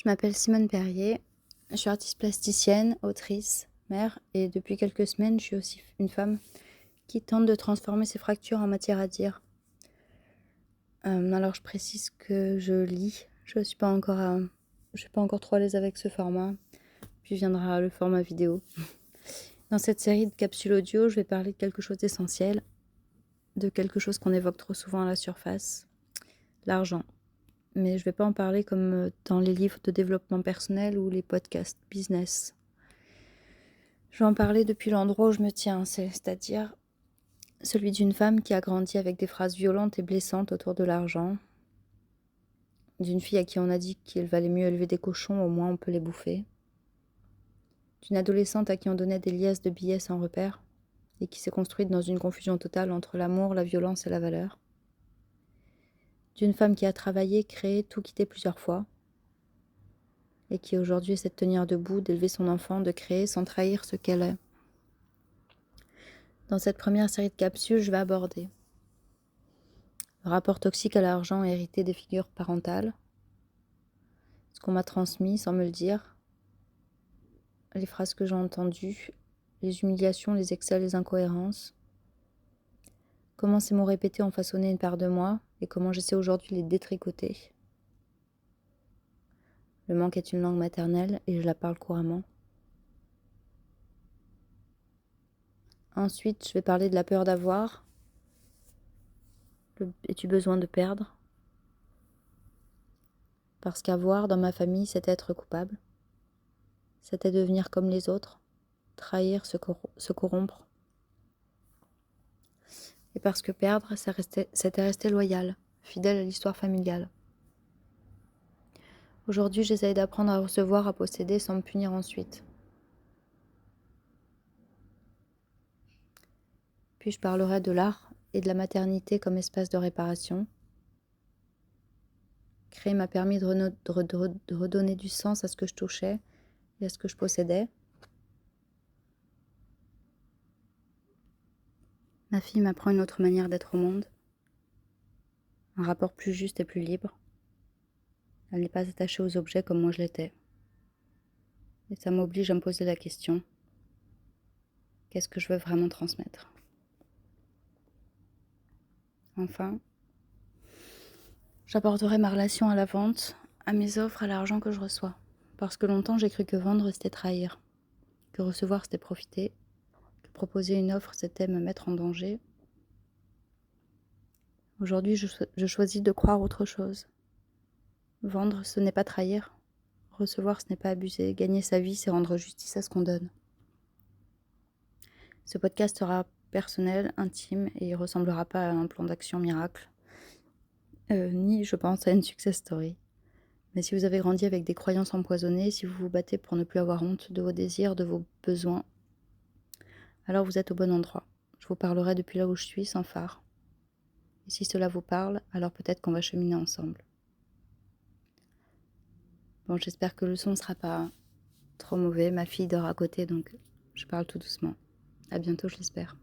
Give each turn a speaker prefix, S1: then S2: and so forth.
S1: Je m'appelle Simone Perrier, je suis artiste plasticienne, autrice, mère et depuis quelques semaines, je suis aussi une femme qui tente de transformer ses fractures en matière à dire. Alors je précise que je lis, je suis pas encore trop à l'aise avec ce format, puis viendra le format vidéo. Dans cette série de capsules audio, je vais parler de quelque chose d'essentiel, de quelque chose qu'on évoque trop souvent à la surface, l'argent. Mais je ne vais pas en parler comme dans les livres de développement personnel ou les podcasts business. Je vais en parler depuis l'endroit où je me tiens, c'est-à-dire celui d'une femme qui a grandi avec des phrases violentes et blessantes autour de l'argent, d'une fille à qui on a dit qu'il valait mieux élever des cochons, au moins on peut les bouffer, d'une adolescente à qui on donnait des liasses de billets sans repère et qui s'est construite dans une confusion totale entre l'amour, la violence et la valeur, d'une femme qui a travaillé, créé, tout quitté plusieurs fois, et qui aujourd'hui essaie de tenir debout, d'élever son enfant, de créer sans trahir ce qu'elle est. Dans cette première série de capsules, je vais aborder le rapport toxique à l'argent hérité des figures parentales, ce qu'on m'a transmis sans me le dire, les phrases que j'ai entendues, les humiliations, les excès, les incohérences, comment ces mots répétés ont façonné une part de moi et comment j'essaie aujourd'hui de les détricoter. Le manque est une langue maternelle et je la parle couramment. Ensuite, je vais parler de la peur d'avoir, et du besoin de perdre. Parce qu'avoir, dans ma famille, c'était être coupable. C'était devenir comme les autres, trahir, se corrompre. Et parce que perdre, c'était rester loyal, fidèle à l'histoire familiale. Aujourd'hui, j'essaye d'apprendre à recevoir, à posséder sans me punir ensuite. Puis je parlerai de l'art et de la maternité comme espace de réparation. Créer m'a permis de redonner du sens à ce que je touchais et à ce que je possédais. Ma fille m'apprend une autre manière d'être au monde, un rapport plus juste et plus libre. Elle n'est pas attachée aux objets comme moi je l'étais. Et ça m'oblige à me poser la question, qu'est-ce que je veux vraiment transmettre ? Enfin, j'apporterai ma relation à la vente, à mes offres, à l'argent que je reçois. Parce que longtemps j'ai cru que vendre c'était trahir, que recevoir c'était profiter, que proposer une offre c'était me mettre en danger. Aujourd'hui je choisis de croire autre chose. Vendre ce n'est pas trahir, recevoir ce n'est pas abuser, gagner sa vie c'est rendre justice à ce qu'on donne. Ce podcast sera personnel, intime et il ressemblera pas à un plan d'action miracle, ni je pense à une success story. Mais si vous avez grandi avec des croyances empoisonnées, si vous vous battez pour ne plus avoir honte de vos désirs, de vos besoins, alors vous êtes au bon endroit. Je vous parlerai depuis là où je suis, sans phare. Et si cela vous parle, alors peut-être qu'on va cheminer ensemble. Bon, j'espère que le son ne sera pas trop mauvais. Ma fille dort à côté, donc je parle tout doucement. À bientôt, je l'espère.